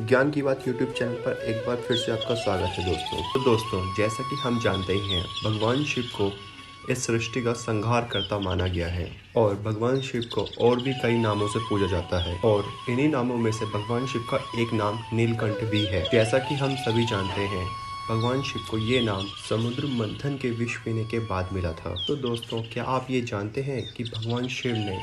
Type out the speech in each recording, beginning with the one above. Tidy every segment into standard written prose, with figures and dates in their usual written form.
ज्ञान की बात यूट्यूब चैनल पर एक बार फिर से आपका स्वागत है दोस्तों। तो दोस्तों, जैसा कि हम जानते ही हैं, भगवान शिव को इस सृष्टि का संहारकर्ता माना गया है और भगवान शिव को और भी कई नामों से पूजा जाता है और इन्हीं नामों में से भगवान शिव का एक नाम नीलकंठ भी है। जैसा कि हम सभी जानते हैं, भगवान शिव को ये नाम समुद्र मंथन के विष पीने के बाद मिला था। तो दोस्तों, क्या आप ये जानते हैं कि भगवान शिव ने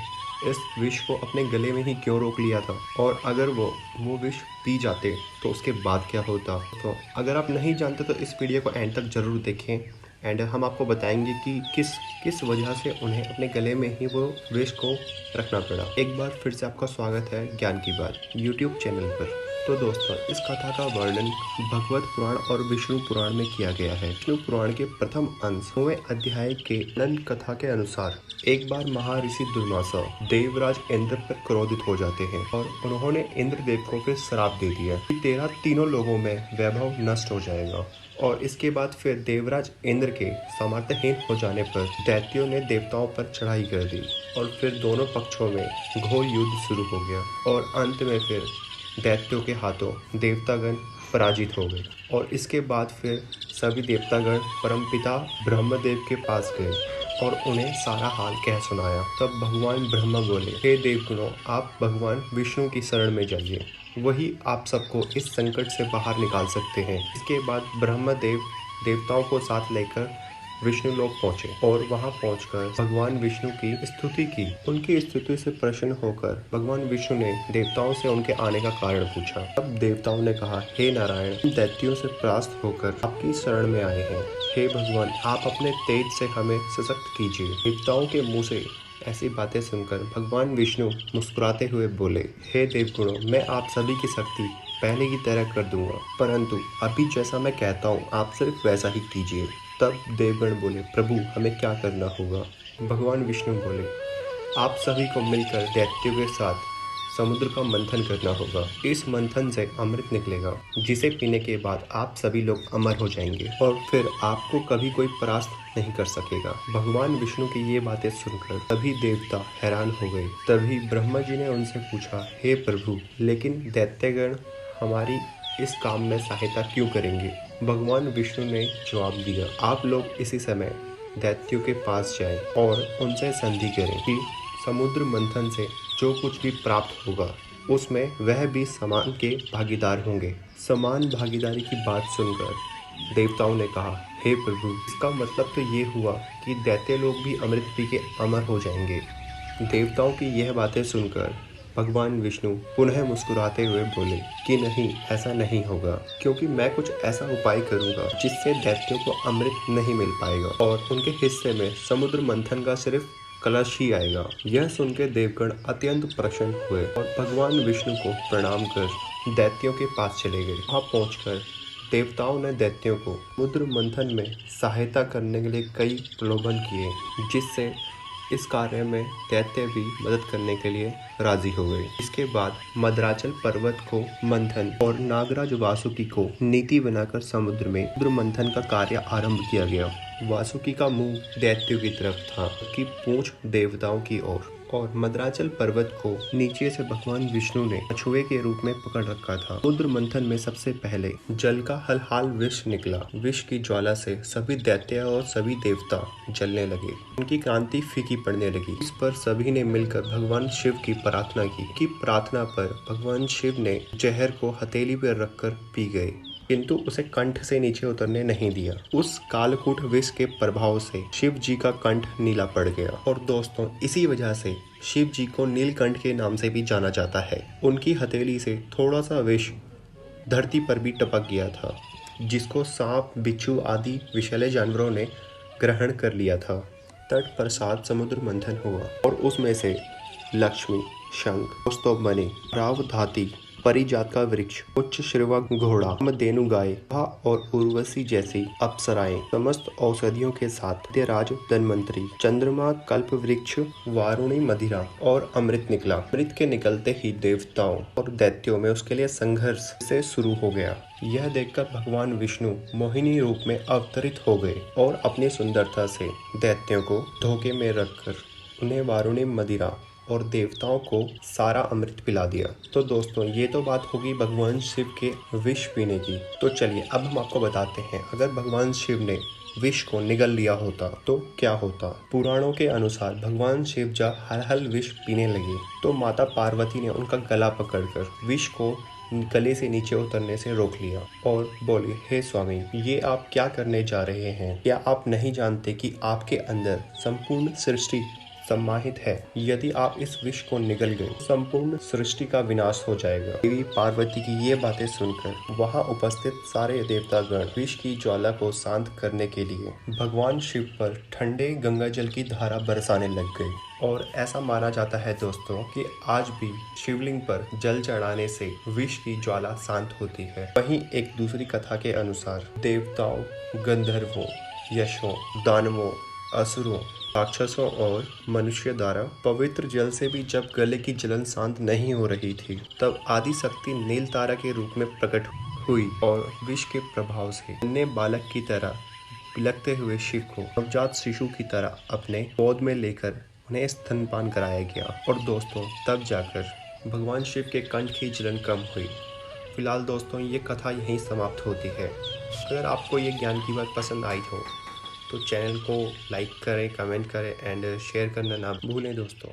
इस विष को अपने गले में ही क्यों रोक लिया था, और अगर वो विष पी जाते तो उसके बाद क्या होता? तो अगर आप नहीं जानते तो इस वीडियो को एंड तक जरूर देखें एंड हम आपको बताएंगे कि किस वजह से उन्हें अपने गले में ही वो विष को रखना पड़ा। एक बार फिर से आपका स्वागत है ज्ञान की बात यूट्यूब चैनल पर। तो दोस्तों, इस कथा का वर्णन भगवत पुराण और विष्णु पुराण में किया गया है। विष्णु पुराण के प्रथम अंश 9वें अध्याय के नंद कथा के अनुसार एक बार महर्षि दुर्वासा देवराज इंद्र पर क्रोधित हो जाते हैं और उन्होंने इंद्रदेव को फिर श्राप दे दिया कि तेरा तीनों लोगों में वैभव नष्ट हो जाएगा। और इसके बाद फिर देवराज इंद्र के सामर्थ्यहीन हो जाने पर दैत्यों ने देवताओं पर चढ़ाई कर दी और फिर दोनों पक्षों में घोर युद्ध शुरू हो गया और अंत में फिर दैत्यों के हाथों देवतागण पराजित हो गए। और इसके बाद फिर सभी देवतागण परमपिता ब्रह्मदेव के पास गए और उन्हें सारा हाल कह सुनाया। तब भगवान ब्रह्मा बोले, हे देवगणों, आप भगवान विष्णु की शरण में जाइए, वही आप सबको इस संकट से बाहर निकाल सकते हैं। इसके बाद ब्रह्मदेव देवताओं को साथ लेकर विष्णु लोक पहुंचे और वहां पहुंचकर भगवान विष्णु की स्तुति की। उनकी स्तुति से प्रसन्न होकर भगवान विष्णु ने देवताओं से उनके आने का कारण पूछा। तब देवताओं ने कहा, हे नारायण, हम दैत्यों से परास्त होकर आपकी शरण में आए हैं। हे भगवान, आप अपने तेज से हमें सशक्त कीजिए। देवताओं के मुँह से ऐसी बातें सुनकर भगवान विष्णु मुस्कुराते हुए बोले, हे देवगणों, मैं आप सभी की शक्ति पहले की तरह कर दूंगा, परंतु अभी जैसा मैं कहता हूँ आप सिर्फ वैसा ही कीजिए। तब देवगण बोले, प्रभु, हमें क्या करना होगा? भगवान विष्णु बोले, आप सभी को मिलकर दैत्यों के साथ समुद्र का मंथन करना होगा। इस मंथन से अमृत निकलेगा, जिसे पीने के बाद आप सभी लोग अमर हो जाएंगे और फिर आपको कभी कोई परास्त नहीं कर सकेगा। भगवान विष्णु की ये बातें सुनकर सभी देवता हैरान हो गए। तभी ब्रह्मा जी ने उनसे पूछा, हे प्रभु, लेकिन दैत्यगण हमारी इस काम में सहायता क्यों करेंगे? भगवान विष्णु ने जवाब दिया, आप लोग इसी समय दैत्यों के पास जाएं और उनसे संधि करें कि समुद्र मंथन से जो कुछ भी प्राप्त होगा उसमें वह भी समान के भागीदार होंगे। समान भागीदारी की बात सुनकर देवताओं ने कहा, हे प्रभु, इसका मतलब तो ये हुआ कि दैत्य लोग भी अमृत पी के अमर हो जाएंगे। देवताओं की यह बातें सुनकर भगवान विष्णु पुनः मुस्कुराते हुए बोले कि नहीं, ऐसा नहीं होगा, क्योंकि मैं कुछ ऐसा उपाय करूंगा जिससे दैत्यों को अमृत नहीं मिल पाएगा और उनके हिस्से में समुद्र मंथन का सिर्फ कलश ही आएगा। यह सुनकर देवगण अत्यंत प्रसन्न हुए और भगवान विष्णु को प्रणाम कर दैत्यों के पास चले गए। वहां पहुंचकर देवताओं ने दैत्यों को समुद्र मंथन में सहायता करने के लिए कई प्रलोभन किए, जिससे इस कार्य में दैत्य भी मदद करने के लिए राजी हो गए। इसके बाद मद्राचल पर्वत को मंथन और नागराज वासुकी को नीति बनाकर समुद्र में समुद्र मंथन का कार्य आरंभ किया गया। वासुकी का मुंह दैत्यों की तरफ था, की पूंछ देवताओं की ओर, और मद्राचल पर्वत को नीचे से भगवान विष्णु ने कछुए के रूप में पकड़ रखा था। समुद्र मंथन में सबसे पहले जल का हलहाल विष निकला। विष की ज्वाला से सभी दैत्य और सभी देवता जलने लगे, उनकी कांति फीकी पड़ने लगी। इस पर सभी ने मिलकर भगवान शिव की प्रार्थना की। प्रार्थना पर भगवान शिव ने जहर को हथेली पर रखकर पी गए, किंतु उसे कंठ से नीचे उतरने नहीं दिया। उस कालकूट विष के प्रभाव से शिव जी का कंठ नीला पड़ गया और दोस्तों, इसी वजह से शिव जी को नीलकंठ के नाम से भी जाना जाता है। उनकी हथेली से थोड़ा सा विष धरती पर भी टपक गया था, जिसको सांप, बिच्छू आदि विषैले जानवरों ने ग्रहण कर लिया था। तट पर 7 समुद्र मंथन हुआ और उसमें से लक्ष्मी, शंख, कौस्तुभ मणि, राव धाती, परिजात का वृक्ष, उच्च श्रवा घोड़ा, कामधेनु गाय और उर्वशी जैसी अप्सराएं, समस्त औषधियों के साथ राज धन्वंतरी, चंद्रमा, कल्प वृक्ष, वारुणी मदिरा और अमृत निकला। अमृत के निकलते ही देवताओं और दैत्यों में उसके लिए संघर्ष से शुरू हो गया। यह देखकर भगवान विष्णु मोहिनी रूप में अवतरित हो गए और अपनी सुंदरता से दैत्यों को धोखे में रखकर उन्हें वारुणी मदिरा और देवताओं को सारा अमृत पिला दिया। तो दोस्तों ये तो बात होगी भगवान शिव के विष पीने की। तो चलिए अब हम आपको बताते हैं, अगर भगवान शिव ने विष को निगल लिया होता तो क्या होता। पुराणों के अनुसार भगवान शिव जब हल हल विष पीने लगे तो माता पार्वती ने उनका गला पकड़कर विष को गले से नीचे उतरने से रोक लिया और बोले, हे स्वामी, ये आप क्या करने जा रहे हैं? क्या आप नहीं जानते कि आपके अंदर संपूर्ण सृष्टि समाहित है? यदि आप इस विष को निगल गए संपूर्ण सृष्टि का विनाश हो जाएगा। देवी पार्वती की ये बातें सुनकर वहां उपस्थित सारे देवतागण विष की ज्वाला को शांत करने के लिए भगवान शिव पर ठंडे गंगा जल की धारा बरसाने लग गए। और ऐसा माना जाता है दोस्तों कि आज भी शिवलिंग पर जल चढ़ाने से विष की ज्वाला शांत होती है। वहीं एक दूसरी कथा के अनुसार देवताओं, गंधर्वों, यक्षों, दानवों, असुरों, राक्षसों और मनुष्य द्वारा पवित्र जल से भी जब गले की जलन शांत नहीं हो रही थी, तब आदि शक्ति नील तारा के रूप में प्रकट हुई और विष के प्रभाव से नन्हे बालक की तरह बिलखते हुए शिव को नवजात शिशु की तरह अपने गोद में लेकर उन्हें स्तनपान कराया गया। और दोस्तों तब जाकर भगवान शिव के कंठ की जलन कम हुई। फिलहाल दोस्तों ये कथा यहीं समाप्त होती है। अगर आपको ये ज्ञान की बात पसंद आई हो तो चैनल को लाइक करें, कमेंट करें एंड शेयर करना ना भूलें दोस्तों।